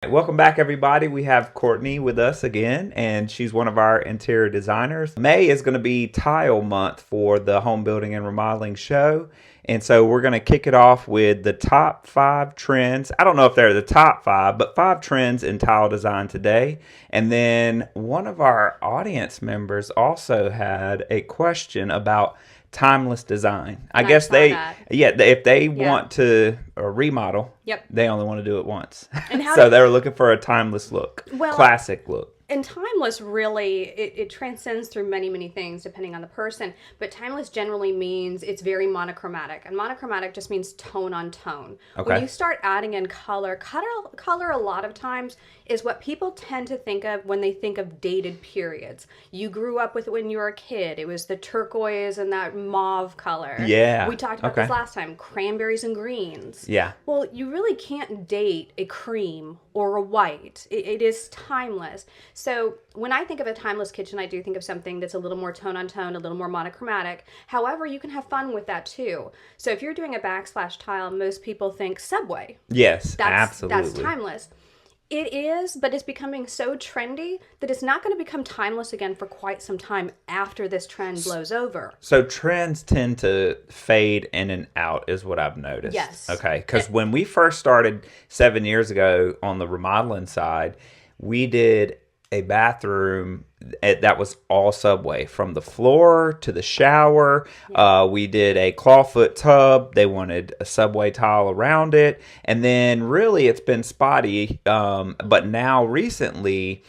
Welcome back, everybody. We have Courtney with us again, and she's one of our interior designers. May is going to be tile month for the home building and remodeling show. And so we're going to kick it off with the top 5 trends. I don't know if they're the top 5, but 5 trends in tile design today. And then one of our audience members also had a question about timeless design. I guess if they want to remodel, they only want to do it once. And so they're looking for a timeless look, classic look. And timeless really, it transcends through many, many things depending on the person. But timeless generally means it's very monochromatic. And monochromatic just means tone on tone. Okay. When you start adding in color a lot of times is what people tend to think of when they think of dated periods. You grew up with it when you were a kid. It was the turquoise and that mauve color. Yeah. We talked about this last time, cranberries and greens. Yeah. Well, you really can't date a cream or a white. It is timeless. So when I think of a timeless kitchen, I do think of something that's a little more tone on tone, a little more monochromatic. However, you can have fun with that too. So if you're doing a backsplash tile, most people think Subway. Yes, absolutely. That's timeless. It is, but it's becoming so trendy that it's not going to become timeless again for quite some time after this trend blows over. So trends tend to fade in and out is what I've noticed. Yes. Okay, because when we first started 7 years ago on the remodeling side, we did a bathroom that was all Subway, from the floor to the shower. We did a clawfoot tub. They wanted a Subway tile around it. And then really it's been spotty. But now recently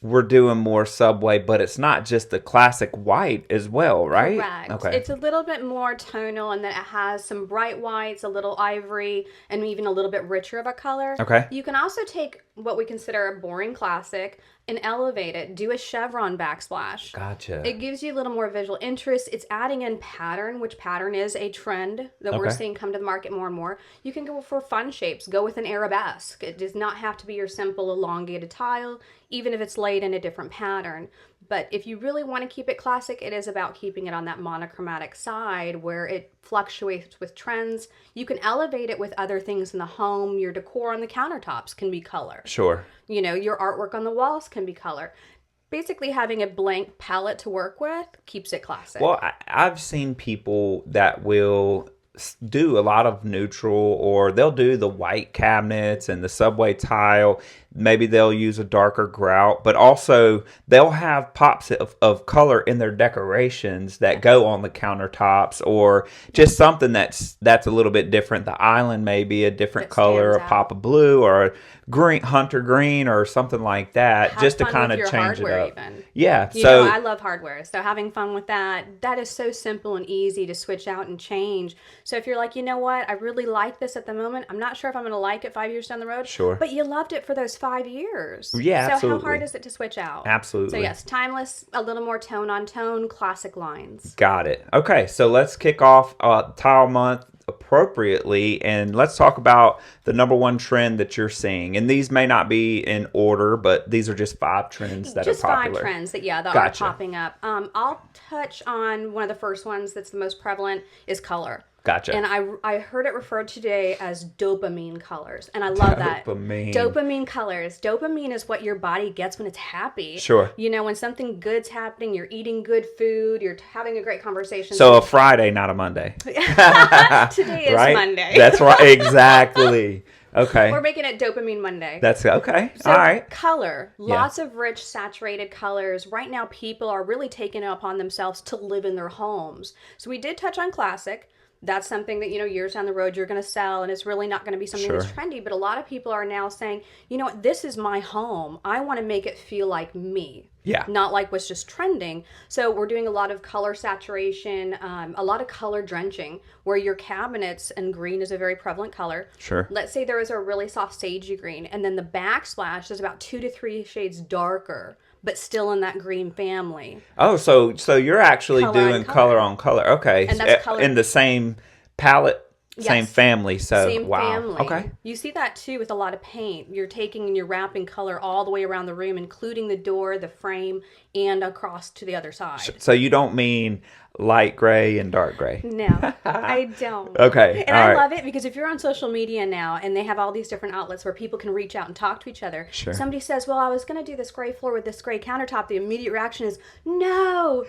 we're doing more Subway, but it's not just the classic white as well, right? Correct. Okay. It's a little bit more tonal and then it has some bright whites, a little ivory, and even a little bit richer of a color. Okay. You can also take what we consider a boring classic and elevate it. Do a chevron backsplash. Gotcha. It gives you a little more visual interest. It's adding in pattern, which pattern is a trend that we're seeing come to the market more and more. You can go for fun shapes. Go with an arabesque. It does not have to be your simple elongated tile, even if it's laid in a different pattern. But if you really want to keep it classic, it is about keeping it on that monochromatic side where it fluctuates with trends. You can elevate it with other things in the home. Your decor on the countertops can be color. Sure. You know, your artwork on the walls can be color. Basically, having a blank palette to work with keeps it classic. Well, I've seen people that will do a lot of neutral, or they'll do the white cabinets and the Subway tile. Maybe they'll use a darker grout, but also they'll have pops of color in their decorations that go on the countertops, or just something that's a little bit different. The island may be a different color, a pop of blue, or a green, hunter green, or something like that, just to kind of change it up. Even. Yeah, you know, I love hardware, so having fun with that is so simple and easy to switch out and change. So if you're like, you know what, I really like this at the moment, I'm not sure if I'm going to like it 5 years down the road. Sure. But you loved it for those 5 years. Yeah, so absolutely. how hard is it to switch out? Absolutely. So yes, timeless, a little more tone on tone, classic lines. Got it. Okay, so let's kick off tile month appropriately, and let's talk about the number 1 trend that you're seeing. And these may not be in order, but these are just 5 trends that are popular. Just 5 trends that are popping up. I'll touch on one of the first ones that's the most prevalent is color. Gotcha. And I heard it referred today as dopamine colors. And I love that. Dopamine colors. Dopamine is what your body gets when it's happy. Sure. You know, when something good's happening, you're eating good food, you're having a great conversation. So a Friday, not a Monday. Today is right? Monday. That's right. Exactly. Okay. We're making it Dopamine Monday. That's okay. So, all right. Color. Lots of rich, saturated colors. Right now, people are really taking it upon themselves to live in their homes. So we did touch on classic. That's something that, you know, years down the road you're going to sell, and it's really not going to be something that's trendy. But a lot of people are now saying, you know what, this is my home. I want to make it feel like me. Yeah. Not like what's just trending. So we're doing a lot of color saturation, a lot of color drenching, where your cabinets, and green is a very prevalent color. Sure. Let's say there is a really soft sagey green, and then the backsplash is about 2 to 3 shades darker, but still in that green family. Oh, so you're actually doing color on color. Okay. And that's color in the same palette Same family, so Same wow. family. Okay. You see that too with a lot of paint. You're taking and you're wrapping color all the way around the room, including the door, the frame, and across to the other side. So you don't mean light gray and dark gray? No, I don't. Okay. And All I right. love it because if you're on social media now and they have all these different outlets where people can reach out and talk to each other, Sure. somebody says, well, I was going to do this gray floor with this gray countertop. The immediate reaction is, no,